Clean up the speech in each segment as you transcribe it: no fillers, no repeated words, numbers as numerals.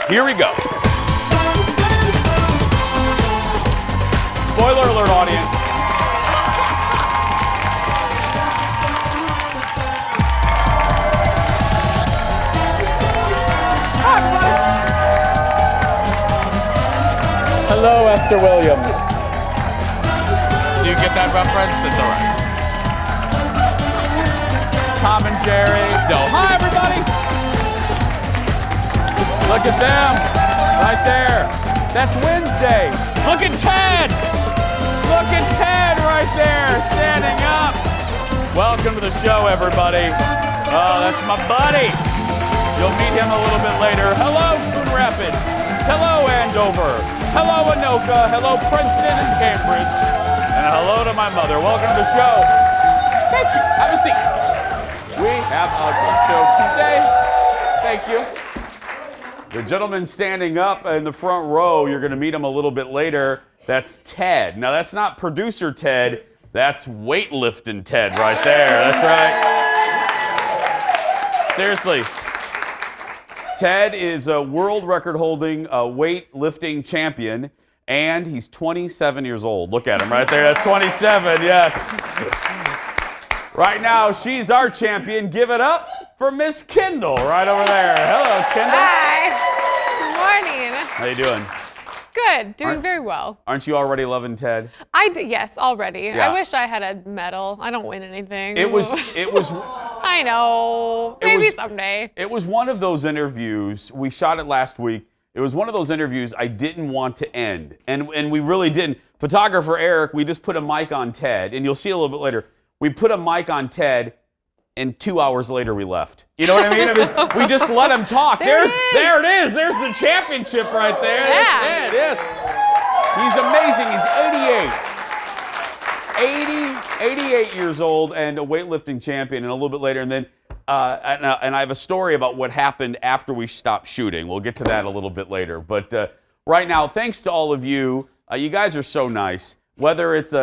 Here we go. Spoiler alert, audience. Hello, Esther Williams. Do you get that reference? It's all right. Tom and Jerry. No. Hi, everybody. Look at them. Right there. That's Wednesday. Look at Ted. Look at Ted right there, standing up. Welcome to the show, everybody. Oh, that's my buddy. You'll meet him a little bit later. Hello, Coon Rapids. Hello, Andover. Hello, Anoka. Hello, Princeton and Cambridge. And hello to my mother. Welcome to the show. Thank you. Have a seat. We have a good show today. Thank you. The gentleman standing up in the front row, you're going to meet him a little bit later. That's Ted. Now, that's not producer Ted. That's weightlifting Ted right there. That's right. Seriously. Ted is a world record-holding weightlifting champion, and he's 27 years old. Look at him right there. That's 27, yes. Right now, she's our champion. Give it up for Miss Kendall right over there. Hello, Kendall. Hi. Good morning. How you doing? Good. Doing very well. Aren't you already loving Ted? Yes, already. Yeah. I wish I had a medal. I don't win anything. It was. I know. Maybe someday. It was one of those interviews. We shot it last week. It was one of those interviews I didn't want to end. And we really didn't. Photographer Eric, we just put a mic on Ted. And you'll see a little bit later. We put a mic on Ted, and 2 hours later we left. You know what I mean? We just let him talk. There it is. There's the championship right there. Yeah. There's Ted, yes. He's amazing. He's 88 years old and a weightlifting champion, and a little bit later, and then and I have a story about what happened after we stopped shooting. We'll get to that a little bit later. But right now, thanks to all of you. You guys are so nice. Whether it's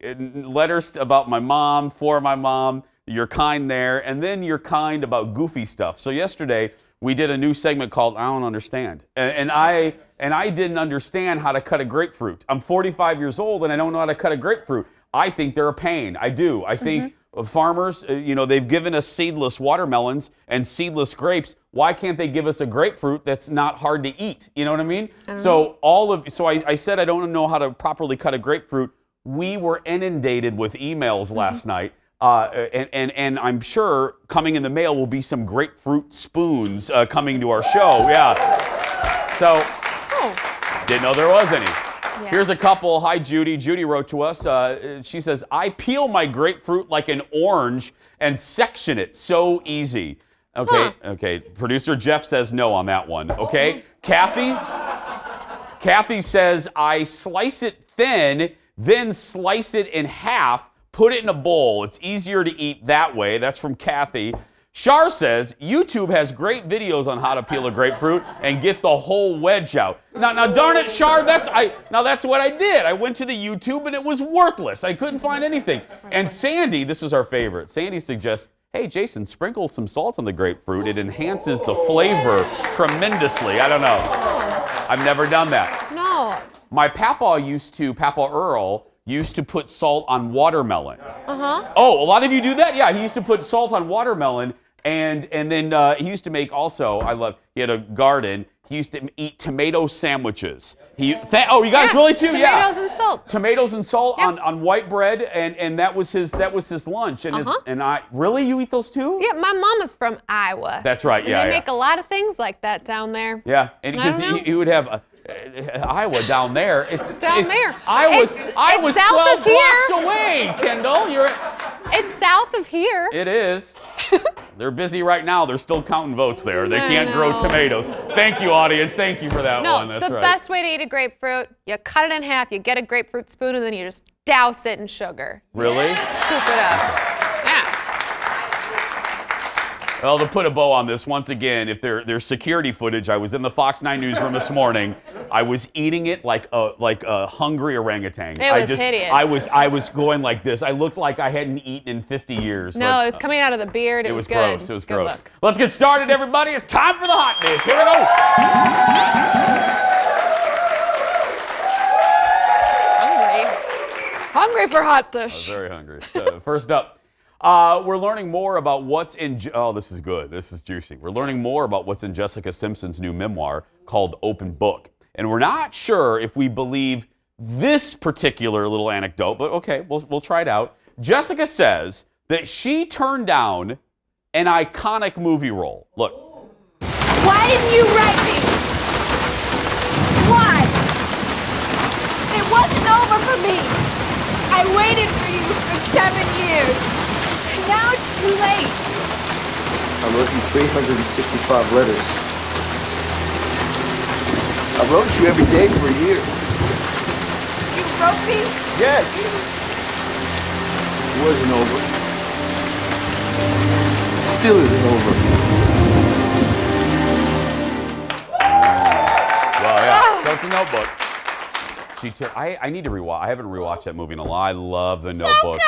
letters about my mom, for my mom, you're kind there, and then you're kind about goofy stuff. So yesterday, we did a new segment called I Don't Understand. And I didn't understand how to cut a grapefruit. I'm 45 years old, and I don't know how to cut a grapefruit. I think they're a pain. I do. I think farmers, they've given us seedless watermelons and seedless grapes. Why can't they give us a grapefruit that's not hard to eat? You know what I mean? So I said I don't know how to properly cut a grapefruit. We were inundated with emails last night. And I'm sure coming in the mail will be some grapefruit spoons coming to our show. Yeah. So, didn't know there was any. Yeah. Here's a couple. Hi, Judy. Judy wrote to us. She says, I peel my grapefruit like an orange and section it. So easy. Okay. Okay. Producer Jeff says no on that one. Okay. Kathy says, I slice it thin, then slice it in half. Put it in a bowl. It's easier to eat that way. That's from Kathy. Shar says, YouTube has great videos on how to peel a grapefruit and get the whole wedge out. Now darn it, Shar, that's what I did. I went to the YouTube and it was worthless. I couldn't find anything. And Sandy, this is our favorite. Sandy suggests, hey, Jason, sprinkle some salt on the grapefruit. It enhances the flavor tremendously. I don't know. I've never done that. No. My Papa Earl, used to put salt on watermelon. Oh, a lot of you do that? Yeah, he used to put salt on watermelon, and then he used to make also, he had a garden, he used to eat tomato sandwiches. You guys really too? Tomatoes and salt. Tomatoes and salt on white bread, and that was his lunch. And you eat those too? Yeah, my mom is from Iowa. That's right, and they make a lot of things like that down there. Yeah, and because he would have Iowa down there. It's there. Iowa's it's 12 blocks away, Kendall. It's south of here. It is. They're busy right now. They're still counting votes there. They can't grow tomatoes. Thank you, audience. Thank you for that one. That's the right. best way to eat a grapefruit, you cut it in half, you get a grapefruit spoon, and then you just douse it in sugar. Really? Scoop it up. Yeah. Well, to put a bow on this, once again, if there's security footage, I was in the Fox 9 newsroom this morning. I was eating it like a hungry orangutan. It was hideous. I was going like this. I looked like I hadn't eaten in 50 years. No, it was coming out of the beard. It was good. Gross. It was good gross. Look. Let's get started, everybody. It's time for the hot dish. Here we go. hungry for hot I was dish. very hungry. First up, we're learning more about what's in... Oh, this is good. This is juicy. We're learning more about what's in Jessica Simpson's new memoir called Open Book. And we're not sure if we believe this particular little anecdote, but okay, we'll try it out. Jessica says that she turned down an iconic movie role. Look. Why didn't you write me? Why? It wasn't over for me. I waited for you for 7 years. And now it's too late. I wrote you 365 letters. I wrote you every day for a year. You wrote me? Yes. It wasn't over. It still isn't over. Well, yeah. So it's a Notebook. I need to rewatch. I haven't rewatched that movie in a while. I love the Notebook.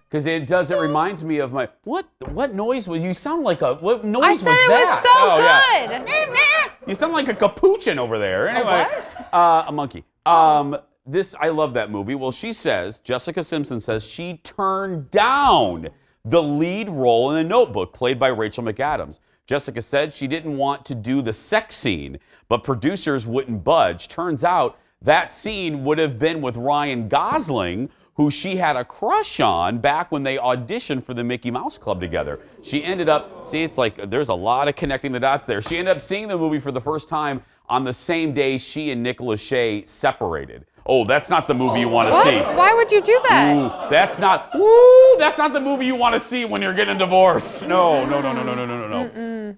Because it does. It reminds me of my what noise was? You sound like a what noise I said was it that? was so Oh, good. yeah. You sound like a capuchin over there. Anyway, a monkey. I love that movie. Well, she says, Jessica Simpson says she turned down the lead role in The Notebook, played by Rachel McAdams. Jessica said she didn't want to do the sex scene, but producers wouldn't budge. Turns out that scene would have been with Ryan Gosling, who she had a crush on back when they auditioned for the Mickey Mouse Club together. She ended up, it's like there's a lot of connecting the dots there. She ended up seeing the movie for the first time on the same day she and Nick Lachey separated. Oh, that's not the movie you want to see. Why would you do that? That's not the movie you want to see when you're getting a divorce. No.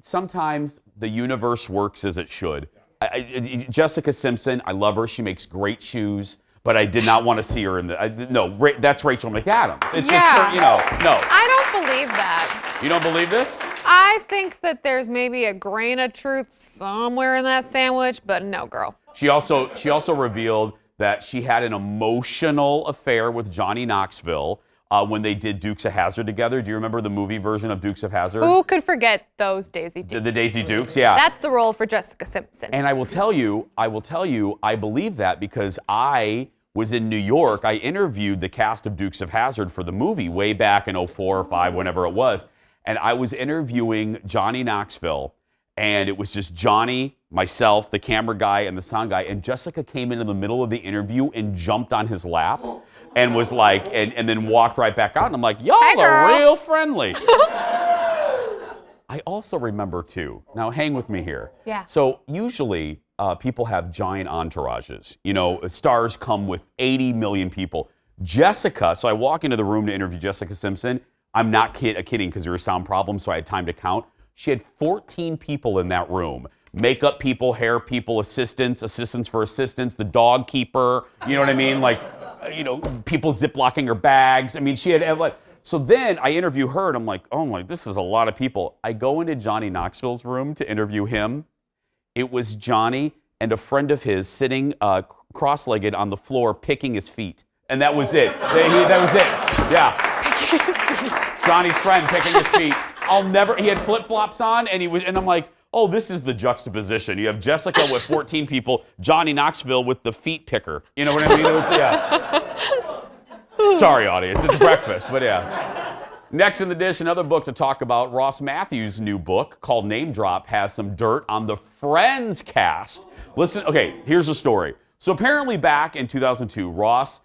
Sometimes the universe works as it should. Jessica Simpson, I love her. She makes great shoes, but I did not want to see her in the. That's Rachel McAdams. It's her, no. I don't believe that. You don't believe this? I think that there's maybe a grain of truth somewhere in that sandwich, but no, girl. She also revealed that she had an emotional affair with Johnny Knoxville when they did Dukes of Hazzard together. Do you remember the movie version of Dukes of Hazzard? Who could forget those Daisy Dukes? The Daisy Dukes, yeah. That's the role for Jessica Simpson. And I will tell you, I believe that because I was in New York. I interviewed the cast of Dukes of Hazzard for the movie way back in 04 or 05, whenever it was. And I was interviewing Johnny Knoxville. And it was just Johnny, myself, the camera guy, and the sound guy. And Jessica came in the middle of the interview and jumped on his lap and was like, and then walked right back out. And I'm like, y'all are real friendly. I also remember, too, now hang with me here. Yeah. So usually people have giant entourages. You know, stars come with 80 million people. Jessica, so I walk into the room to interview Jessica Simpson. I'm not kidding because there were sound problems, so I had time to count. She had 14 people in that room. Makeup people, hair people, assistants for assistants, the dog keeper, you know what I mean? Like, people ziplocking her bags. I mean, she had like, so then I interview her and I'm like, oh my, this is a lot of people. I go into Johnny Knoxville's room to interview him. It was Johnny and a friend of his sitting cross-legged on the floor picking his feet. And that was it. That was it. Yeah. Picking his feet. Johnny's friend picking his feet. He had flip-flops on, and I'm like, oh, this is the juxtaposition. You have Jessica with 14 people, Johnny Knoxville with the feet picker. You know what I mean? Yeah. Sorry, audience. It's breakfast, but yeah. Next in the dish, another book to talk about. Ross Matthews' new book called Name Drop has some dirt on the Friends cast. Listen, okay, here's the story. So apparently back in 2002, Ross,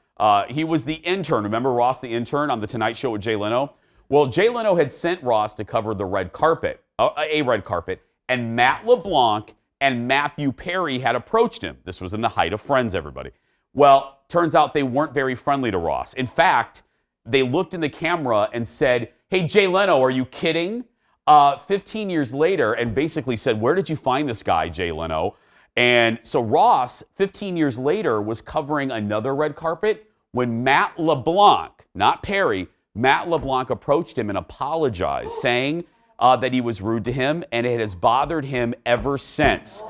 he was the intern. Remember Ross, the intern on The Tonight Show with Jay Leno? Well, Jay Leno had sent Ross to cover the red carpet, a red carpet, and Matt LeBlanc and Matthew Perry had approached him. This was in the height of Friends, everybody. Well, turns out they weren't very friendly to Ross. In fact, they looked in the camera and said, hey, Jay Leno, are you kidding? 15 years later, and basically said, where did you find this guy, Jay Leno? And so Ross, 15 years later, was covering another red carpet when Matt LeBlanc, not Perry, Matt LeBlanc approached him and apologized, saying that he was rude to him, and it has bothered him ever since.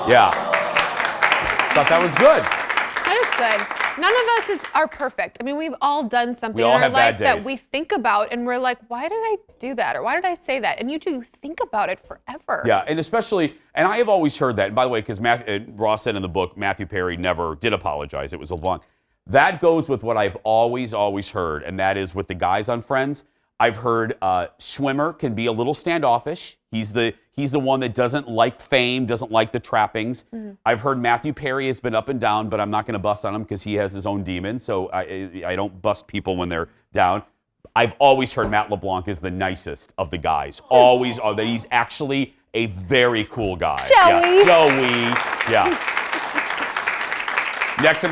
Yeah. Thought that was good. That is good. None of us are perfect. I mean, we've all done something in all our have bad life that days. we think about, and we're like, why did I do that? Or why did I say that? And you think about it forever. Yeah, and especially, and I have always heard that, and by the way, because Ross said in the book, Matthew Perry never did apologize. It was LeBlanc. That goes with what I've always heard, and that is with the guys on Friends. I've heard Schwimmer can be a little standoffish. He's the one that doesn't like fame, doesn't like the trappings. I've heard Matthew Perry has been up and down, but I'm not going to bust on him because he has his own demons, so I don't bust people when they're down. I've always heard Matt LeBlanc is the nicest of the guys. Always, that he's actually a very cool guy. Joey. Yeah, Joey. Yeah. Next in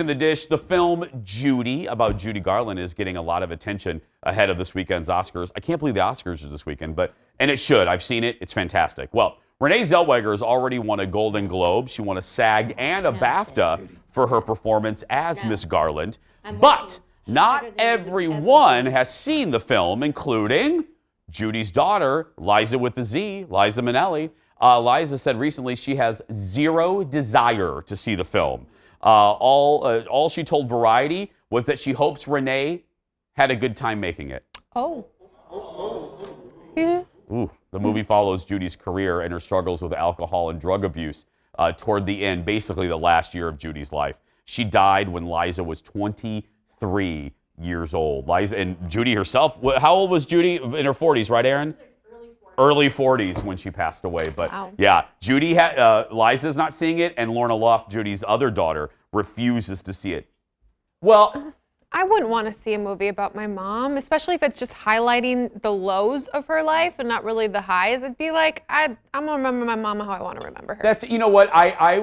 the dish, the film Judy, about Judy Garland, is getting a lot of attention ahead of this weekend's Oscars. I can't believe the Oscars are this weekend, and it should. I've seen it. It's fantastic. Well, Renee Zellweger has already won a Golden Globe. She won a SAG and a BAFTA for her performance as Miss Garland. But not everyone has seen the film, including Judy's daughter, Liza with the Z, Liza Minnelli. Liza said recently she has zero desire to see the film. All she told Variety was that she hopes Renee had a good time making it. Oh. Ooh, the movie follows Judy's career and her struggles with alcohol and drug abuse toward the end, basically the last year of Judy's life. She died when Liza was 23 years old. Liza and Judy herself, how old was Judy? In her 40s, right, Aaron? Early 40s when she passed away. But wow. Yeah, Judy Liza's not seeing it, and Lorna Luft, Judy's other daughter, refuses to see it. Well, I wouldn't want to see a movie about my mom, especially if it's just highlighting the lows of her life and not really the highs. It'd be like, I'm gonna remember my mama how I want to remember her. That's, you know what, I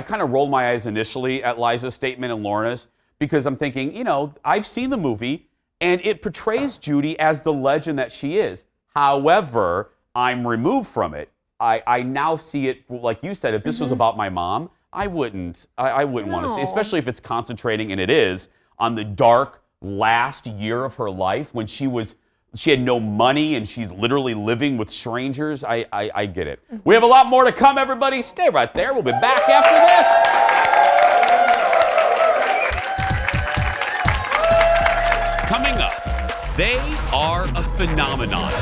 kind of rolled my eyes initially at Liza's statement and Lorna's, because I'm thinking, I've seen the movie and it portrays Judy as the legend that she is. However, I'm removed from it. I now see it, like you said, if this was about my mom, I wouldn't want to see, especially if it's concentrating, and it is, on the dark last year of her life when she had no money and she's literally living with strangers. I get it. We have a lot more to come, everybody. Stay right there. We'll be back after this. Coming up, they are a phenomenon.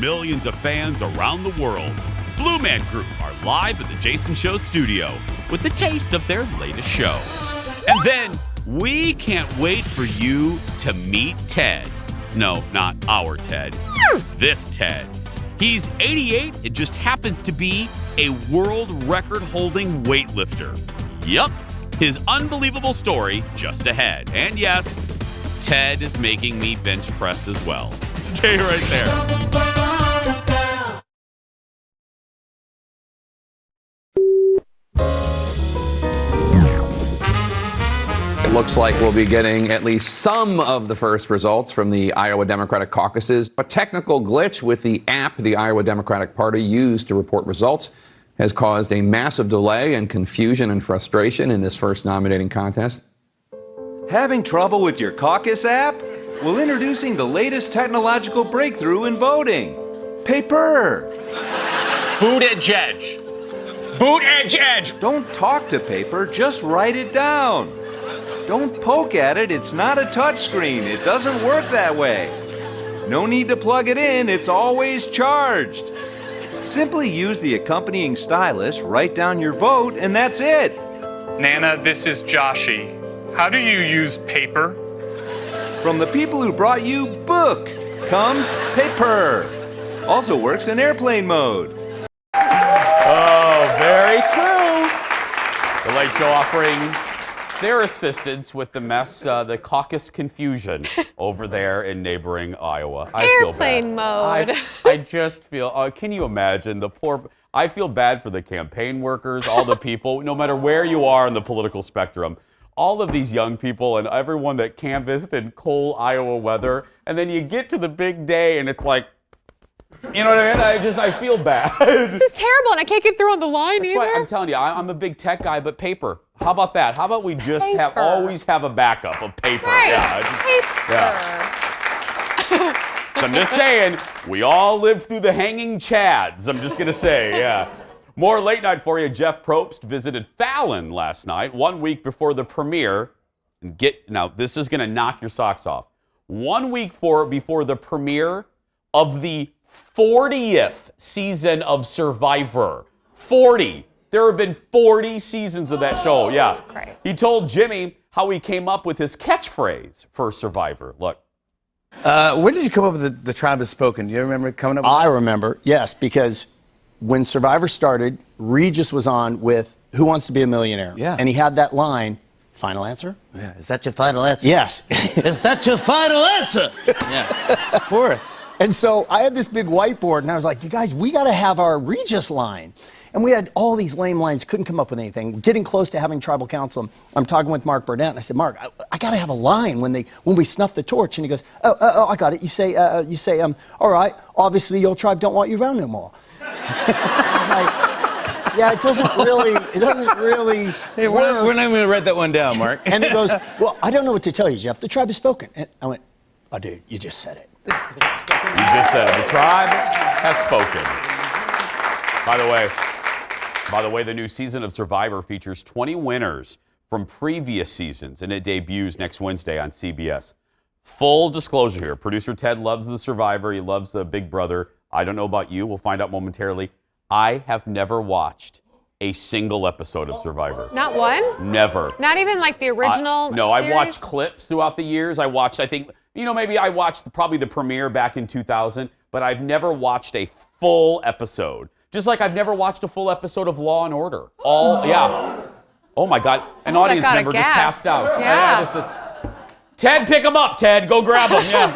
Millions of fans around the world. Blue Man Group are live at the Jason Show studio with a taste of their latest show. And then we can't wait for you to meet Ted. No, not our Ted. This Ted. He's 88 and just happens to be a world record-holding weightlifter. Yup, his unbelievable story just ahead. And yes, Ted is making me bench press as well. Stay right there. Looks like we'll be getting at least some of the first results from the Iowa Democratic caucuses. A technical glitch with the app the Iowa Democratic Party used to report results has caused a massive delay and confusion and frustration in this first nominating contest. Having trouble with your caucus app? Well, introducing the latest technological breakthrough in voting. Paper. Boot edge. Boot edge. Don't talk to paper, just write it down. Don't poke at it, it's not a touchscreen. It doesn't work that way. No need to plug it in, it's always charged. Simply use the accompanying stylus, write down your vote, and that's it. Nana, this is Joshi. How do you use paper? From the people who brought you book comes paper. Also works in airplane mode. Oh, very true. The Late Show offering their assistance with the mess, the caucus confusion over there in neighboring Iowa. I Airplane feel bad. mode. I just feel, can you imagine I feel bad for the campaign workers, all the people, no matter where you are in the political spectrum, all of these young people and everyone that canvassed in cold Iowa weather, and then you get to the big day and it's like, you know what I mean? I feel bad. This is terrible, and I can't get through on the line That's either. why I'm telling you, I'm a big tech guy, but paper. How about that? How about we just Paper. always have a backup of paper? Right. Yeah. So I'm just saying, we all live through the hanging chads. I'm just gonna say, yeah. More late night for you. Jeff Probst visited Fallon last night, 1 week before the premiere. And now this is gonna knock your socks off. 1 week before the premiere of the 40th season of Survivor. 40. There have been 40 seasons of that show. Yeah. Great. He told Jimmy how he came up with his catchphrase for Survivor. Look. When did you come up with the tribe has spoken? Do you remember coming up with I remember, yes, because when Survivor started, Regis was on with Who Wants to Be a Millionaire? Yeah. And he had that line, final answer? Yeah. Is that your final answer? Yes. Is that your final answer? Yeah. Of course. And so I had this big whiteboard, and I was like, you guys, we got to have our Regis line. And we had all these lame lines, couldn't come up with anything. Getting close to having tribal council, I'm talking with Mark Burnett, and I said, Mark, I got to have a line when we snuff the torch. And he goes, oh, I got it. You say, all right, obviously your tribe don't want you around no more. I was like, yeah, it doesn't really Hey, we're not even going to write that one down, Mark. And he goes, well, I don't know what to tell you, Jeff. The tribe has spoken. And I went, oh, dude, you just said it. You just said it. The tribe has spoken. By the way, the new season of Survivor features 20 winners from previous seasons, and it debuts next Wednesday on CBS. Full disclosure here. Producer Ted loves the Survivor. He loves the Big Brother. I don't know about you. We'll find out momentarily. I have never watched a single episode of Survivor. Not one? Never. Not even like the original No, series? I've watched clips throughout the years. I think, maybe I watched probably the premiere back in 2000, but I've never watched a full episode. Just like I've never watched a full episode of Law and Order. Oh my God. An audience got a member just gasp. passed out. Yeah. Ted, pick him up, Ted. Go grab him. Yeah.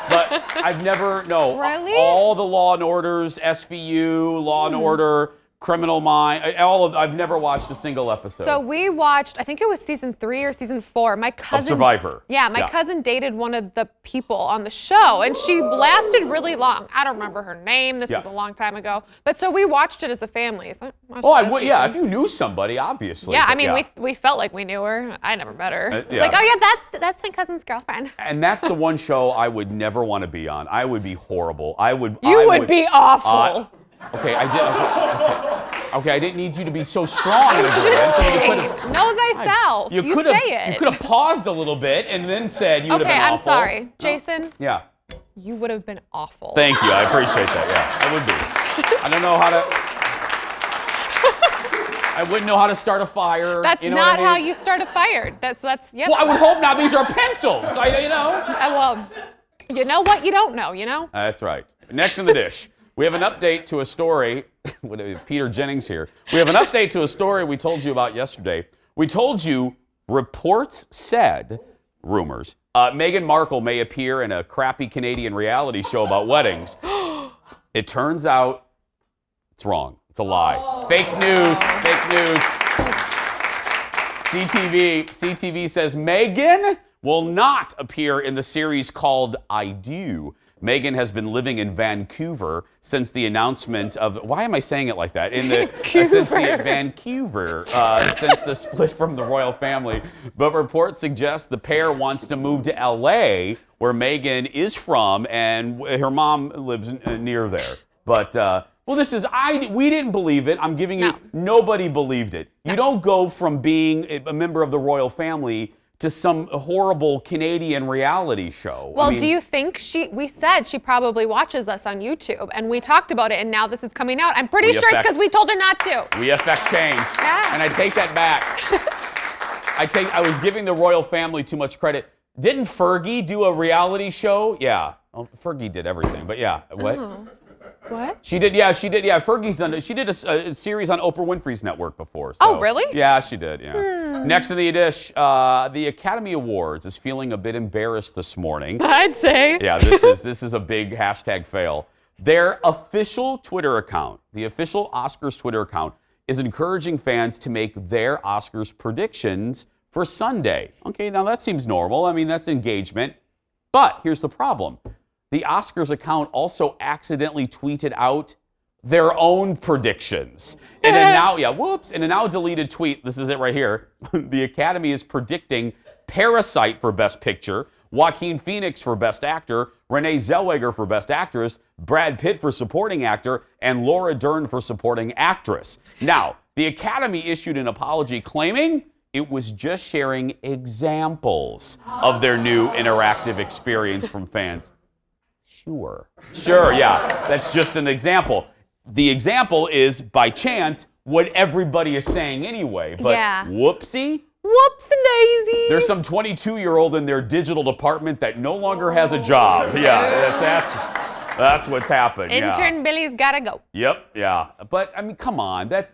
But I've never, Really? all the Law and Orders, SVU, Law and Order, Criminal Minds, I've never watched a single episode. So we watched, I think it was season 3 or season 4. My cousin. Of Survivor. Yeah, my cousin dated one of the people on the show, and she lasted really long. I don't remember her name. This was a long time ago. But so we watched it as a family. So I would. Yeah, if you knew somebody, obviously. Yeah, but I mean, we felt like we knew her. I never met her. It's yeah. like, oh yeah, that's my cousin's girlfriend. And that's the one show I would never want to be on. I would be horrible. You would be awful. Okay, I didn't need you to be so strong. I'm in a just good way. saying. Know thyself. You say it. You could have paused a little bit and then said you would have been awful. Okay, I'm sorry. Jason, Yeah. you would have been awful. Thank you. I appreciate that. Yeah, I would be. I don't know how to. I wouldn't know how to start a fire. That's you know not what I mean? how you start a fire. That's yep. Well, I would hope not. These are pencils. Well, you know what you don't know, you know? That's right. Next in the dish, we have an update to a story. Peter Jennings here. We have an update to a story we told you about yesterday. We told you reports said, rumors, Meghan Markle may appear in a crappy Canadian reality show about weddings. It turns out it's wrong. It's a lie. Fake news. Fake news. CTV says Meghan will not appear in the series called I Do. Meghan has been living in Vancouver since the announcement of, why am I saying it like that? Since the split from the royal family. But reports suggest the pair wants to move to LA, where Meghan is from, and her mom lives near there. But, we didn't believe it. I'm giving you, nobody believed it. You don't go from being a member of the royal family to some horrible Canadian reality show. Well, do you think we said she probably watches us on YouTube, and we talked about it, and now this is coming out. I'm pretty sure it's because we told her not to. We affect change. Yeah. And I take that back. I was giving the royal family too much credit. Didn't Fergie do a reality show? Yeah. Well, Fergie did everything, but yeah. What? Oh. What? She did. Yeah, Fergie's done it. She did a series on Oprah Winfrey's network before. So. Oh, really? Yeah, she did. Yeah. Next in the dish, the Academy Awards is feeling a bit embarrassed this morning. I'd say. Yeah, this is a big hashtag fail. Their official Twitter account, the official Oscars Twitter account, is encouraging fans to make their Oscars predictions for Sunday. Okay, now that seems normal. I mean, that's engagement. But here's the problem. The Oscars account also accidentally tweeted out their own predictions. In a now deleted tweet, this is it right here, the Academy is predicting Parasite for Best Picture, Joaquin Phoenix for Best Actor, Renee Zellweger for Best Actress, Brad Pitt for Supporting Actor, and Laura Dern for Supporting Actress. Now, the Academy issued an apology claiming it was just sharing examples of their new interactive experience from fans. Sure, yeah, that's just an example. The example is, by chance, what everybody is saying anyway. But Yeah. whoopsie. Whoops-a-daisy. There's some 22-year-old in their digital department that no longer has a job. Yeah, that's what's happened. Intern Billy's gotta go. Yep, yeah. But I mean, come on. That's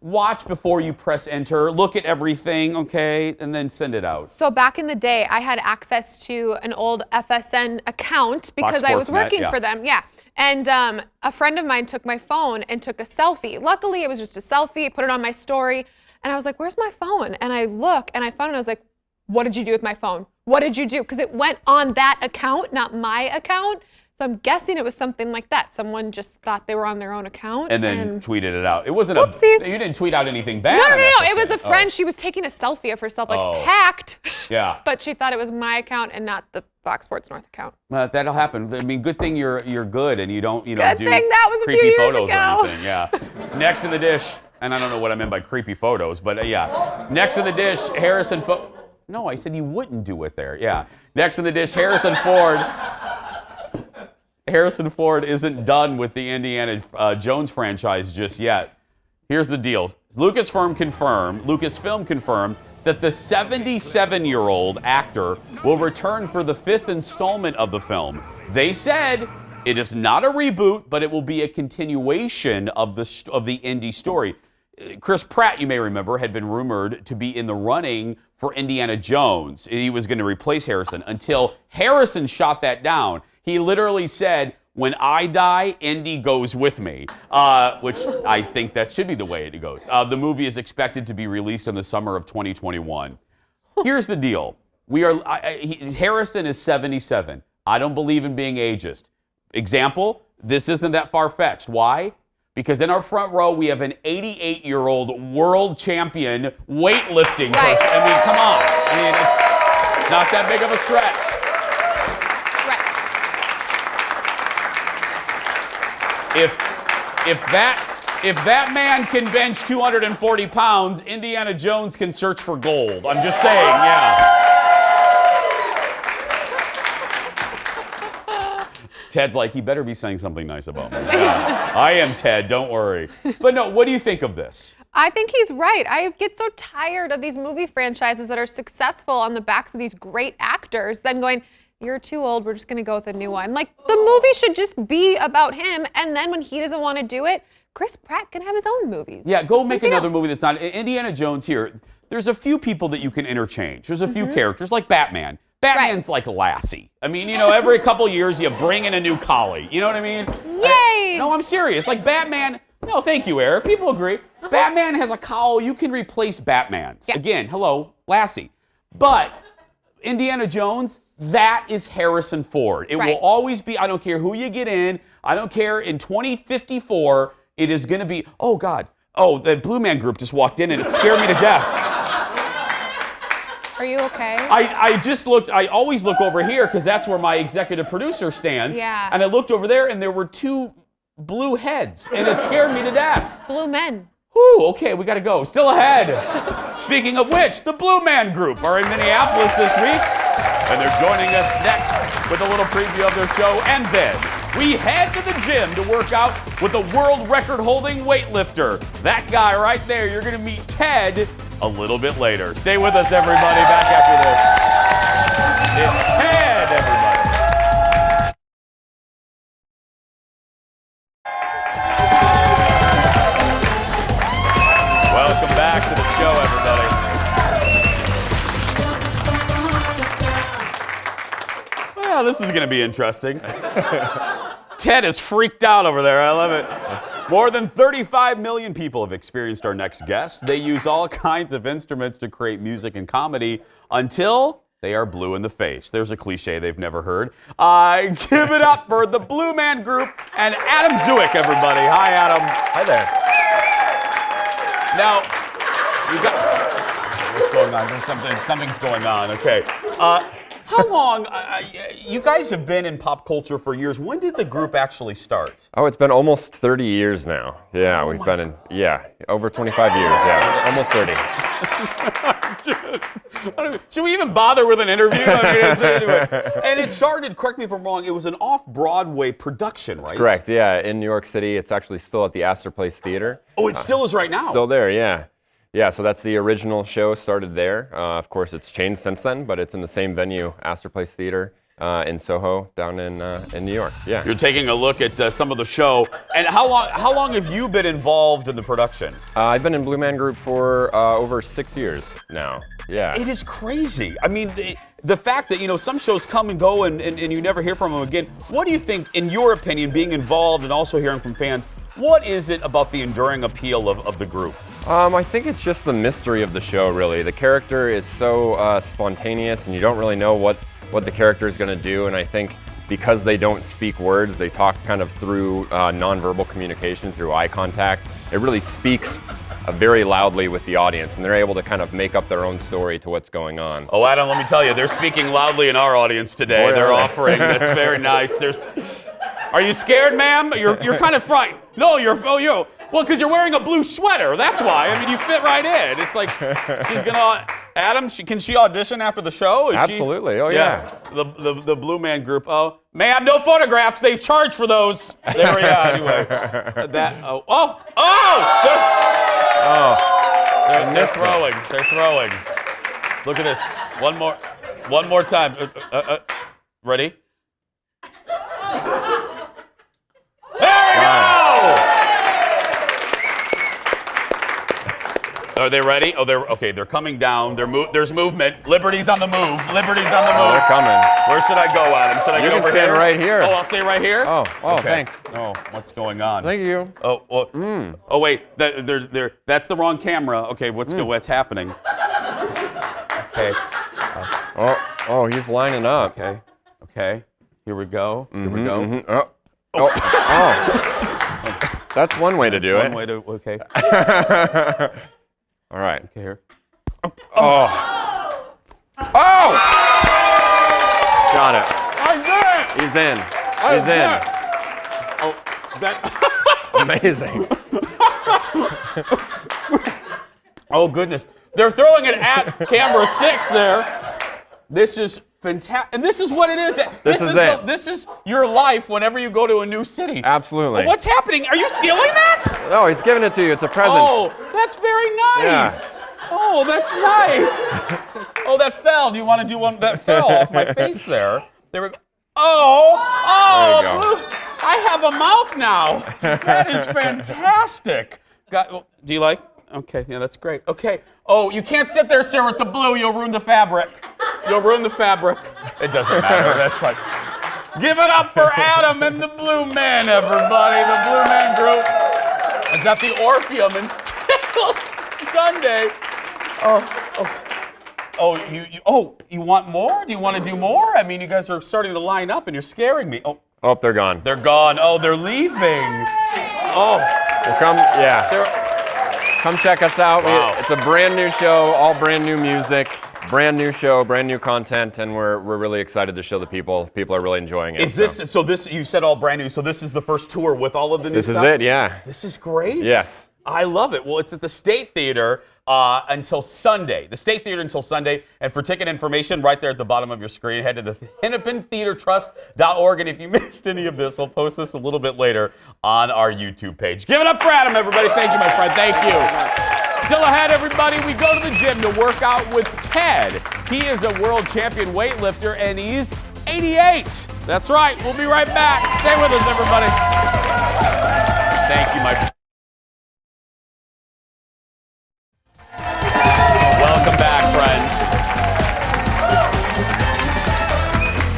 watch before you press enter. Look at everything, okay, and then send it out. So back in the day, I had access to an old FSN account because I was working for them. Yeah. And a friend of mine took my phone and took a selfie. Luckily, it was just a selfie. I put it on my story. And I was like, where's my phone? And I look and I found it. And I was like, what did you do with my phone? What did you do? Because it went on that account, not my account. So I'm guessing it was something like that. Someone just thought they were on their own account. And then tweeted it out. It wasn't Whoopsies. you didn't tweet out anything bad. No. It was a friend. She was taking a selfie of herself, like hacked. Yeah. But she thought it was my account and not the Fox Sports North account. That'll happen. I mean, good thing you're good and you don't, do Good thing that was a few creepy years photos ago. or anything. Yeah. Next in the dish, and I don't know what I meant by creepy photos, but yeah. Next in the dish, Harrison Ford. No, I said you wouldn't do it there. Yeah. Next in the dish, Harrison Ford. Harrison Ford isn't done with the Indiana Jones franchise just yet. Here's the deal. Lucasfilm confirmed that the 77-year-old actor will return for the 5th installment of the film. They said it is not a reboot, but it will be a continuation of the Indy story. Chris Pratt, you may remember, had been rumored to be in the running for Indiana Jones. He was going to replace Harrison until Harrison shot that down. He literally said, when I die, Indy goes with me, which I think that should be the way it goes. The movie is expected to be released in the summer of 2021. Here's the deal. Harrison is 77. I don't believe in being ageist. Example, this isn't that far-fetched. Why? Because in our front row, we have an 88-year-old world champion weightlifting person. I mean, come on. I mean, it's not that big of a stretch. If that man can bench 240 pounds, Indiana Jones can search for gold. I'm just saying, yeah. Ted's like, he better be saying something nice about me. Yeah, I am Ted, don't worry. But no, what do you think of this? I think he's right. I get so tired of these movie franchises that are successful on the backs of these great actors, then going, you're too old, we're just going to go with a new one. Like, the movie should just be about him, and then when he doesn't want to do it, Chris Pratt can have his own movies. Yeah, go make another movie that's not. Indiana Jones here, there's a few people that you can interchange. There's a few characters, like Batman. Batman's like Lassie. I mean, every couple years you bring in a new collie. You know what I mean? Yay! No, I'm serious. Like Batman, no, thank you, Eric. People agree. Batman has a cowl. You can replace Batman's. Yeah. Again, hello, Lassie. But Indiana Jones, that is Harrison Ford. It will always be, I don't care who you get in. I don't care in 2054, it is going to be, oh, God. Oh, the Blue Man Group just walked in and it scared me to death. Are you okay? I just looked, I always look over here because that's where my executive producer stands. Yeah. And I looked over there and there were 2 blue heads and it scared me to death. Blue men. Whew, okay, we gotta go. Still ahead. Speaking of which, the Blue Man Group are in Minneapolis this week. And they're joining us next with a little preview of their show. And then we head to the gym to work out with a world record-holding weightlifter. That guy right there, you're gonna meet Ted a little bit later. Stay with us, everybody. Back after this. It's Ted, everybody. Welcome back to the show, everybody. Well, this is going to be interesting. Ted is freaked out over there. I love it. More than 35 million people have experienced our next guest. They use all kinds of instruments to create music and comedy until they are blue in the face. There's a cliche they've never heard. Give it up for the Blue Man Group and Adam Zuick, everybody. Hi, Adam. Hi there. Now, you got what's going on? There's something's going on. Okay. How long? You guys have been in pop culture for years. When did the group actually start? Oh, it's been almost 30 years now. Yeah, we've been in over 25 years. Yeah, almost 30. Should we even bother with an interview? Anyway. And it started, correct me if I'm wrong, it was an off-Broadway production, right? That's correct, yeah. In New York City, it's actually still at the Astor Place Theater. Oh, it still is right now? Still there, yeah. Yeah, so that's the original show, started there. Of course, it's changed since then, but it's in the same venue, Astor Place Theater. In Soho, down in New York. Yeah. You're taking a look at some of the show. And how long have you been involved in the production? I've been in Blue Man Group for over 6 years now. Yeah. It is crazy. I mean, the fact that, some shows come and go and you never hear from them again. What do you think, in your opinion, being involved and also hearing from fans, what is it about the enduring appeal of the group? I think it's just the mystery of the show, really. The character is so spontaneous, and you don't really know what the character is going to do, and I think because they don't speak words, they talk kind of through nonverbal communication, through eye contact. It really speaks very loudly with the audience, and they're able to kind of make up their own story to what's going on. Oh, Adam, let me tell you, they're speaking loudly in our audience today. Boy, they're offering. That's very nice. Are you scared, ma'am? You're kind of frightened. No, well, because you're wearing a blue sweater. That's why. I mean, you fit right in. It's like she's gonna. Adam, can she audition after the show? Absolutely. Oh yeah. The Blue Man Group. Oh, ma'am, no photographs. They charge for those. There we are. Anyway, they're throwing. They're throwing. Look at this. One more time. Ready? There we go! Are they ready? Oh, they're coming down. There's movement. Liberty's on the move. Liberty's on the move. Oh, they're coming. Where should I go, Adam? Should I get over here? You can stand right here. Oh, I'll stay right here? Oh, okay. Thanks. Oh, what's going on? Thank you. Oh, wait. That's the wrong camera. Okay, what's happening? Okay. He's lining up. Okay. Here we go. Here we go. Mm-hmm. That's one way to do it. One way to, okay. All right. Okay, here. Oh! Got it. I did it! He's in. He's in. Oh, that. Amazing. Oh, goodness. They're throwing it at camera 6 there. This is fantastic. And this is what it is. This is your life whenever you go to a new city. Absolutely. What's happening? Are you stealing that? No, he's giving it to you. It's a present. Oh, that's very nice. Yeah. Oh, that's nice. Oh, that fell. Do you want to do one that fell off my face there? There we go. Oh, there you go. Blue. I have a mouth now. That is fantastic. Do you like? Okay, yeah, that's great. Okay. Oh, you can't sit there, sir, with the blue. You'll ruin the fabric. You'll ruin the fabric. It doesn't matter. That's fine. Give it up for Adam and the Blue Man, everybody. The Blue Man Group is at the Orpheum until Sunday. You want more? Do you want to do more? I mean, you guys are starting to line up, and you're scaring me. Oh, they're gone. They're gone. Oh, they're leaving. Oh. Well, come, yeah. Come check us out. Wow. It's a brand new show, all brand new music, brand new show, brand new content, and we're really excited to show the people. People are really enjoying it. Is this you said all brand new, so this is the first tour with all of the new stuff? This is it, yeah. This is great. Yes. I love it. Well, it's at the State Theater until Sunday. The State Theater until Sunday. And for ticket information, right there at the bottom of your screen, head to the hennepintheatertrust.org. And if you missed any of this, we'll post this a little bit later on our YouTube page. Give it up for Adam, everybody. Thank you, my friend. Thank you. Still ahead, everybody, we go to the gym to work out with Ted. He is a world champion weightlifter, and he's 88. That's right. We'll be right back. Stay with us, everybody. Thank you, my friend. Welcome back, friends.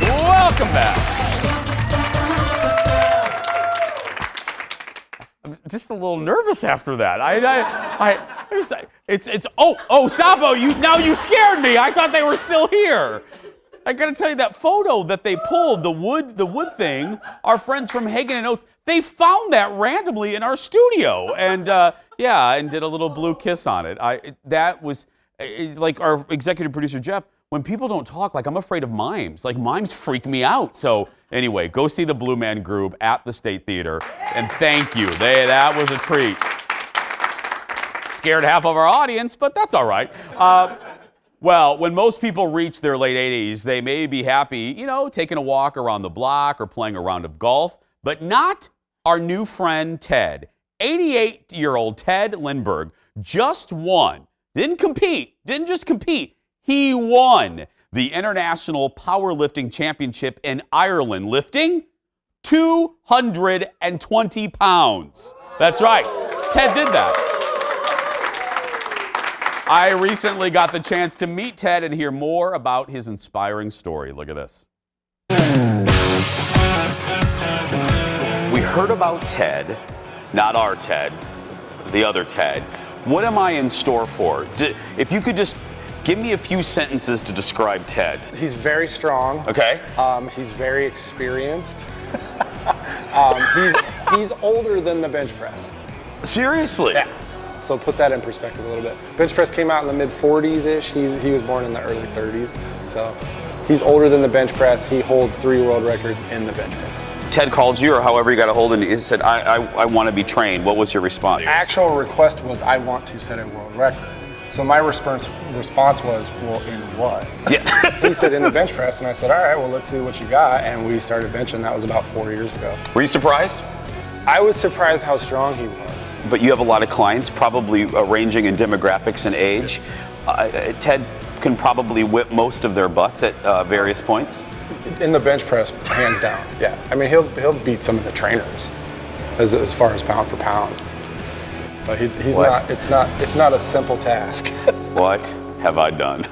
Welcome back. I'm just a little nervous after that. Sabo, you scared me. I thought they were still here. I gotta tell you, that photo that they pulled, the wood thing, our friends from Hagen and Oates, they found that randomly in our studio, and and did a little blue kiss on it. That was like our executive producer Jeff. When people don't talk, like, I'm afraid of mimes. Like, mimes freak me out. So anyway, go see the Blue Man Group at the State Theater, and thank you. That was a treat. Scared half of our audience, but that's all right. Well, when most people reach their late 80s, they may be happy, taking a walk around the block or playing a round of golf, but not our new friend Ted. 88-year-old Ted Lindbergh just won. Didn't just compete. He won the International Powerlifting Championship in Ireland, lifting 220 pounds. That's right. Ted did that. I recently got the chance to meet Ted and hear more about his inspiring story. Look at this. We heard about Ted, not our Ted, the other Ted. What am I in store for? If you could just give me a few sentences to describe Ted. He's very strong. Okay. He's very experienced. He's older than the bench press. Seriously? Yeah. So put that in perspective a little bit. Bench press came out in the mid-40s-ish. He was born in the early 30s. So he's older than the bench press. He holds 3 world records in the bench press. Ted called you, or however you got a hold of him, he said, I want to be trained. What was your response? The actual request was, I want to set a world record. So my response was, well, in what? Yeah. He said, in the bench press. And I said, all right, well, let's see what you got. And we started benching. That was about 4 years ago. Were you surprised? I was surprised how strong he was. But you have a lot of clients, probably ranging in demographics and age. Ted can probably whip most of their butts at various points. In the bench press, hands down. Yeah, I mean he'll beat some of the trainers as far as pound for pound. So he's not. It's not a simple task. What have I done?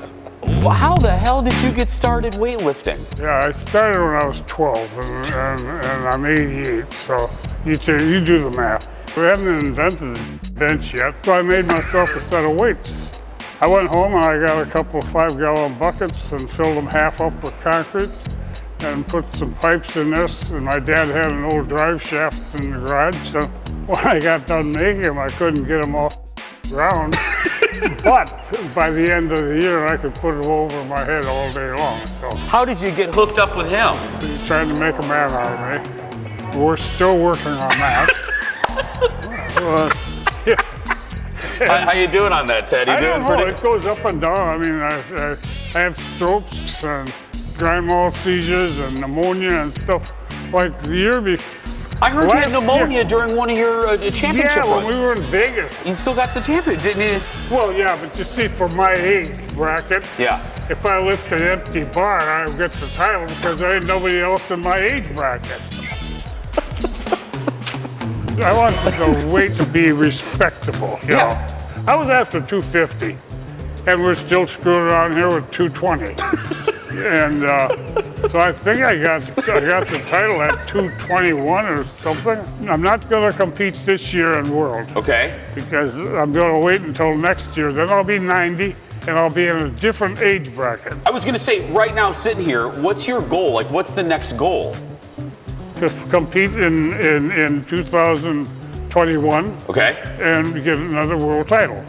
How the hell did you get started weightlifting? Yeah, I started when I was 12, and I'm 88. So you do the math. We haven't invented the bench yet, so I made myself a set of weights. I went home and I got a couple of 5-gallon buckets and filled them half up with concrete and put some pipes in this. And my dad had an old drive shaft in the garage, so when I got done making them, I couldn't get them off the ground. But by the end of the year, I could put them over my head all day long. So how did you get hooked up with him? He's trying to make a man out of me. We're still working on that. Yeah. How you doing on that, Ted? You doing pretty? It goes up and down. I mean, I have strokes and grand mal seizures and pneumonia and stuff. Like the year before. I heard you had pneumonia during one of your championship runs. Yeah, when we were in Vegas. You still got the champion, didn't you? Well, yeah, but you see, for my age bracket, if I lift an empty bar, I get the title because there ain't nobody else in my age bracket. I want the weight to be respectable, you know. I was after 250, and we're still screwing around here with 220. And so I think I got the title at 221 or something. I'm not going to compete this year in World. Okay. Because I'm going to wait until next year. Then I'll be 90, and I'll be in a different age bracket. I was going to say, right now, sitting here, what's your goal? Like, what's the next goal? To compete in 2021. Okay. And get another world title.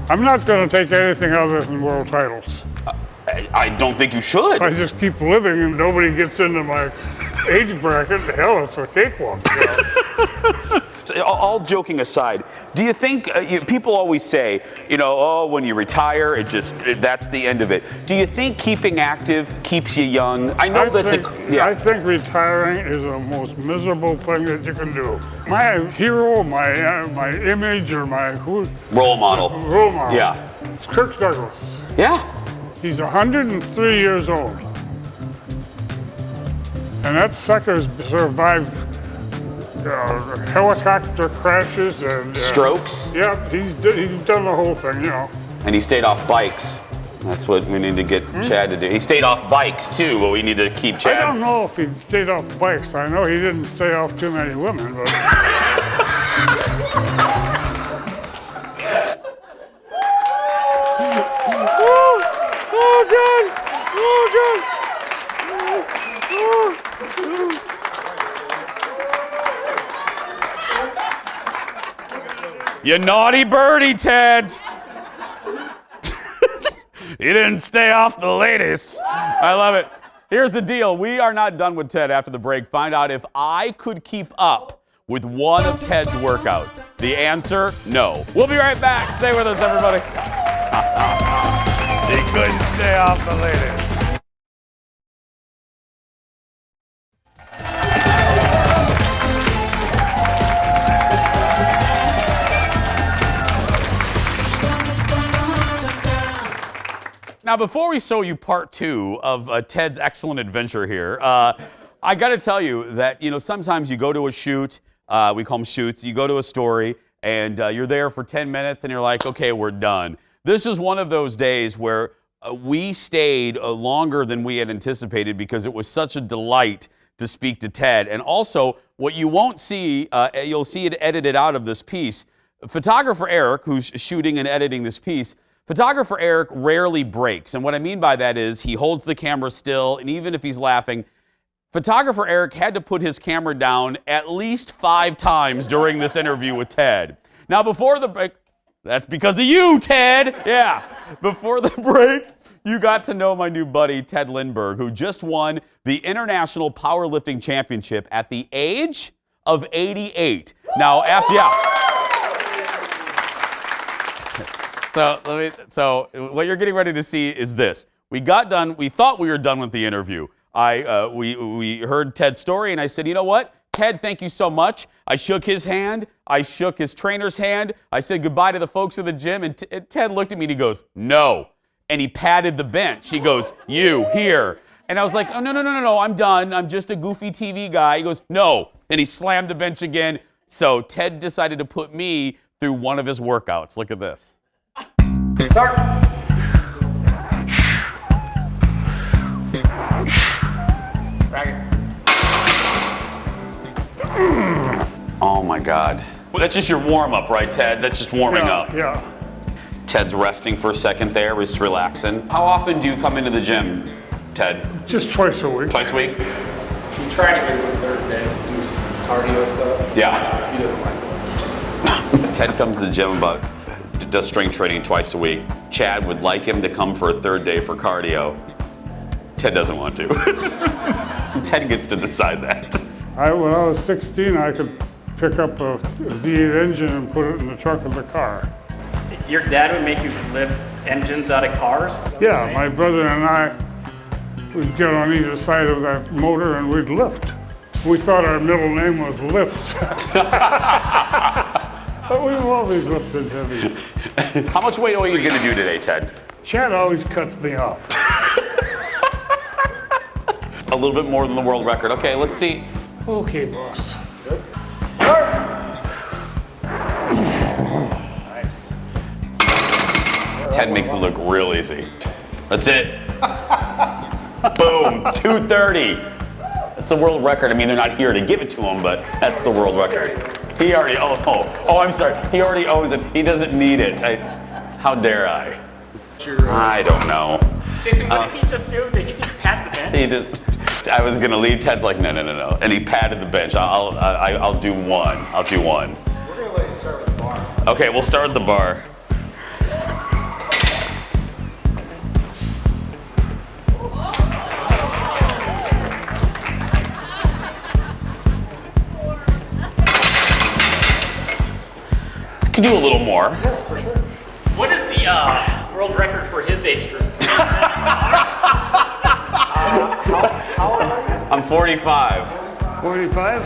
I'm not going to take anything other than world titles. I don't think you should. I just keep living and nobody gets into my age bracket. Hell, it's a cakewalk. All joking aside, do you think people always say, when you retire, that's the end of it. Do you think keeping active keeps you young? I think retiring is the most miserable thing that you can do. My hero, my image, or my role model. Role model. Yeah. It's Kirk Douglas. Yeah. He's 103 years old. And that sucker's survived helicopter crashes and strokes. Yeah, he's done the whole thing, And he stayed off bikes. That's what we need to get Chad to do. He stayed off bikes too, but we need to keep Chad. I don't know if he stayed off bikes. I know he didn't stay off too many women, but. Oh God! Oh God! You naughty birdie, Ted! You didn't stay off the ladies. I love it. Here's the deal. We are not done with Ted after the break. Find out if I could keep up with one of Ted's workouts. The answer, no. We'll be right back. Stay with us, everybody. He couldn't stay off the latest. Now, before we show you part 2 of Ted's excellent adventure here, I got to tell you that, sometimes you go to a shoot, we call them shoots, you go to a story, and you're there for 10 minutes, and you're like, okay, we're done. This is one of those days where we stayed longer than we had anticipated because it was such a delight to speak to Ted. And also, what you won't see, you'll see it edited out of this piece. Photographer Eric, who's shooting and editing this piece, Photographer Eric rarely breaks, and what I mean by that is he holds the camera still, and even if he's laughing, Photographer Eric had to put his camera down at least 5 times during this interview with Ted. Now, before the break, that's because of you, Ted! Yeah. Before the break, you got to know my new buddy, Ted Lindbergh, who just won the International Powerlifting Championship at the age of 88. Now, So what you're getting ready to see is this. We got done. We thought we were done with the interview. We heard Ted's story, and I said, you know what? Ted, thank you so much. I shook his hand. I shook his trainer's hand. I said goodbye to the folks in the gym, and Ted looked at me and he goes, no. And he patted the bench. He goes, you, here. And I was like, oh, no, I'm done. I'm just a goofy TV guy. He goes, no. And he slammed the bench again. So Ted decided to put me through one of his workouts. Look at this. Start. Oh my God. Well, that's just your warm-up, right, Ted? That's just warming up. Yeah. Ted's resting for a second there, just relaxing. How often do you come into the gym, Ted? Just twice a week. Twice a week? We try to get the third day to do some cardio stuff. Yeah. He doesn't like it. Ted comes to the gym does strength training twice a week. Chad would like him to come for a third day for cardio. Ted doesn't want to. Ted gets to decide that. When I was 16, I could pick up a V8 engine and put it in the trunk of the car. Your dad would make you lift engines out of cars? Yeah, my brother and I would get on either side of that motor and we'd lift. We thought our middle name was Lift. But we've always lifted heavy. How much weight are you going to do today, Ted? Chad always cuts me off. A little bit more than the world record. Okay, let's see. Okay, boss. Good. Nice. Ted makes it look real easy. That's it. Boom, 230. That's the world record. I mean, they're not here to give it to him, but that's the world record. He already, I'm sorry. He already owns it. He doesn't need it. How dare I? I don't know. Jason, what did he just do? Did he just pat the bench? I was gonna leave. Ted's like, no. And he patted the bench. I'll do one. I'll do one. We're gonna let you start with the bar. Okay, we'll start with the bar. I could do a little more. Yeah, for sure. What is the world record for his age group? How old are you? I'm 45. 45?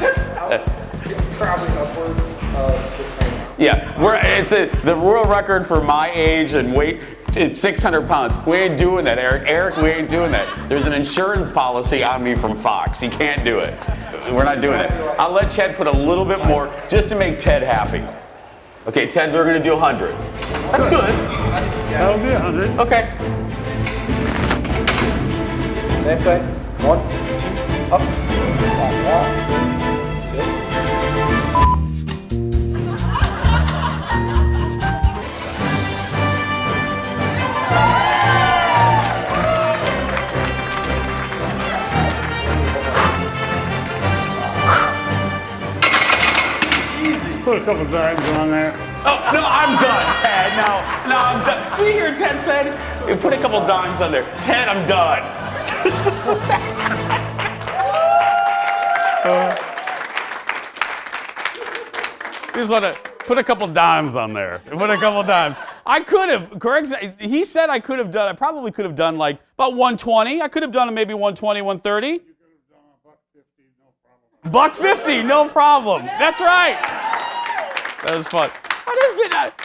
Probably upwards of 600. Yeah, the world record for my age and weight is 600 pounds. We ain't doing that, Eric. Eric, we ain't doing that. There's an insurance policy on me from Fox. You can't do it. We're not doing that. I'll let Ted put a little bit more just to make Ted happy. Okay, Ted, we're gonna do 100. That's good. That'll be 100. Okay. Same thing. 1, 2, up. Back out. Good. Put a couple dimes on there. Oh, no, I'm done, Ted. No, I'm done. Do you hear what Ted said? You put a couple dimes on there. Ted, I'm done. You just want to put a couple dimes on there. Put a couple dimes. I could have. Correct. He said I could have done. I probably could have done like about 120. I could have done maybe 120, 130. You could have done $1.50, no problem. That's right. That was fun.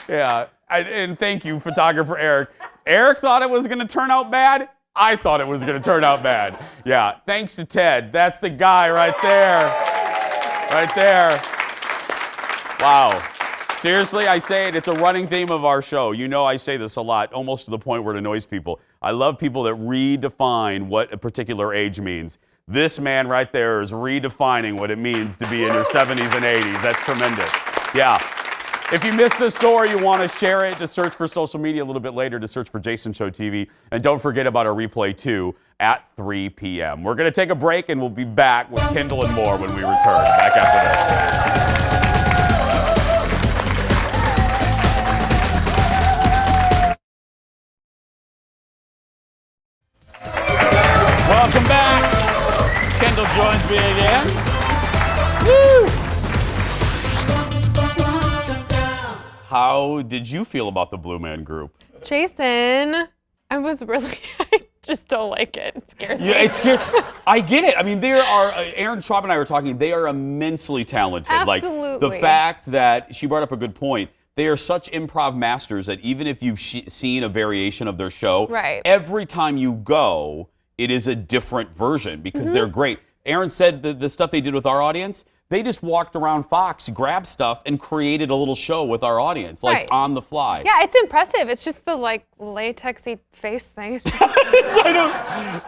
Yeah. And thank you, photographer Eric. Eric thought it was going to turn out bad. I thought it was going to turn out bad. Yeah. Thanks to Ted. That's the guy right there. Right there. Wow. Seriously, I say it. It's a running theme of our show. You know I say this a lot, almost to the point where it annoys people. I love people that redefine what a particular age means. This man right there is redefining what it means to be in your 70s and 80s. That's tremendous. Yeah. If you missed this story, you want to share it, just search for social media a little bit later to search for Jason Show TV. And don't forget about our replay, too, at 3 p.m. We're going to take a break, and we'll be back with Kendall and more when we return. Back after this. Welcome back. Kendall joins me again. Woo! How did you feel about the Blue Man Group? Jason, I just don't like it. It scares me. Yeah, it scares. I get it. I mean, there are, Aaron Schwab and I were talking, they are immensely talented. Absolutely. Like, the fact that, she brought up a good point, they are such improv masters that even if you've seen a variation of their show, right, every time you go, it is a different version because they're great. Aaron said the stuff they did with our audience, they just walked around Fox, grabbed stuff, and created a little show with our audience, like on the fly. Yeah, it's impressive. It's just the latexy face thing. It's just, I don't.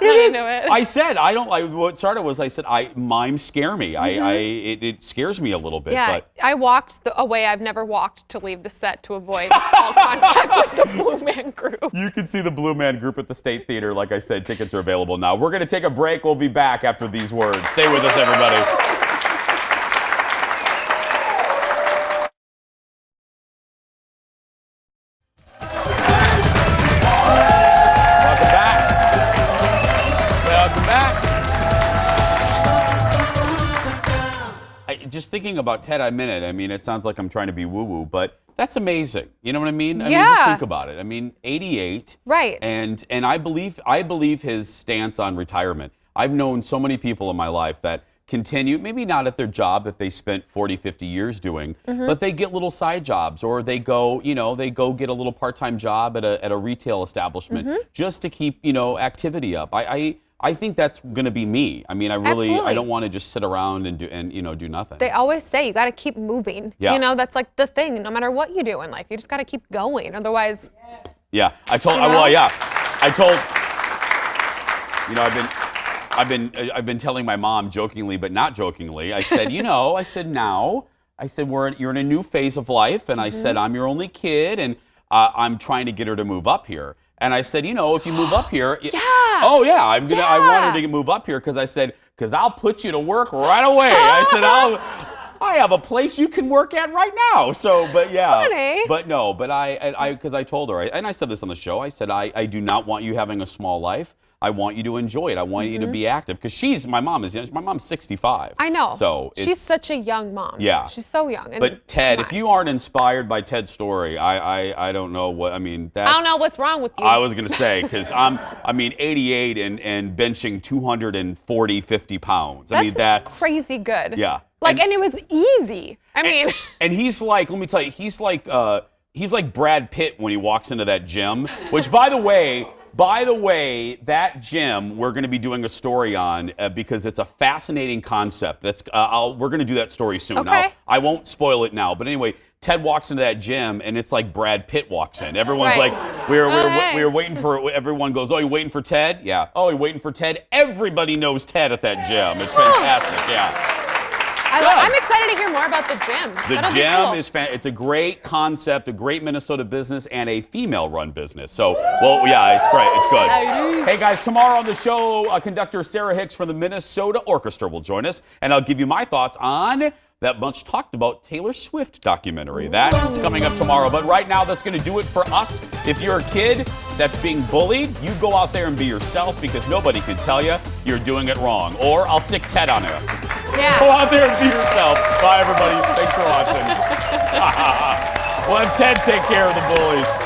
It. I said I don't like. What started was I said mimes scare me. It scares me a little bit. Yeah, but. I walked a way I've never walked to leave the set to avoid all contact with the Blue Man Group. You can see the Blue Man Group at the State Theater. Like I said, tickets are available now. We're going to take a break. We'll be back after these words. Stay with us, everybody. Just thinking about Ted, I mean, it sounds like I'm trying to be woo-woo, but that's amazing. You know what I mean? I mean, just think about it. I mean, 88. Right. And I believe his stance on retirement. I've known so many people in my life that continue, maybe not at their job that they spent 40, 50 years doing, but they get little side jobs, or they go get a little part-time job at a retail establishment just to keep, activity up. I think that's going to be me. I mean, I don't want to just sit around and do nothing. They always say you got to keep moving. Yeah. That's like the thing. No matter what you do in life, you just got to keep going. Otherwise. Yeah, I've been telling my mom jokingly, but not jokingly. I said, you're in a new phase of life, and I said I'm your only kid, and I'm trying to get her to move up here. And I said, if you move up here, I want her to move up here because I'll put you to work right away. I said, I have a place you can work at right now. So, but yeah, funny. Because I told her, and I said this on the show, I said, I do not want you having a small life. I want you to enjoy it. I want you to be active because my mom's 65. I know. So she's such a young mom. Yeah. She's so young. But Ted, if you aren't inspired by Ted's story, I don't know what, I don't know what's wrong with you. I was going to say, because I'm 88 and benching 240, 50 pounds. That's crazy good. Yeah. And it was easy. And he's like, let me tell you, he's like Brad Pitt when he walks into that gym, which by the way, that gym we're going to be doing a story on because it's a fascinating concept. We're going to do that story soon. Okay. I won't spoil it now, but anyway, Ted walks into that gym and it's like Brad Pitt walks in. Everyone's like, we were waiting for. Everyone goes, oh, you waiting for Ted? Yeah. Oh, you waiting for Ted? Everybody knows Ted at that gym. It's fantastic. Yeah. I'm excited to hear more about the gym. The gym is it's a great concept, a great Minnesota business, and a female-run business. So, it's great. It's good. Hey, guys, tomorrow on the show, conductor Sarah Hicks from the Minnesota Orchestra will join us, and I'll give you my thoughts on that much talked about Taylor Swift documentary. That's coming up tomorrow. But right now, that's going to do it for us. If you're a kid that's being bullied, you go out there and be yourself because nobody can tell you you're doing it wrong. Or I'll stick Ted on it. Yeah. Go out there and be yourself. Bye, everybody. Thanks for watching. We'll have Ted take care of the bullies.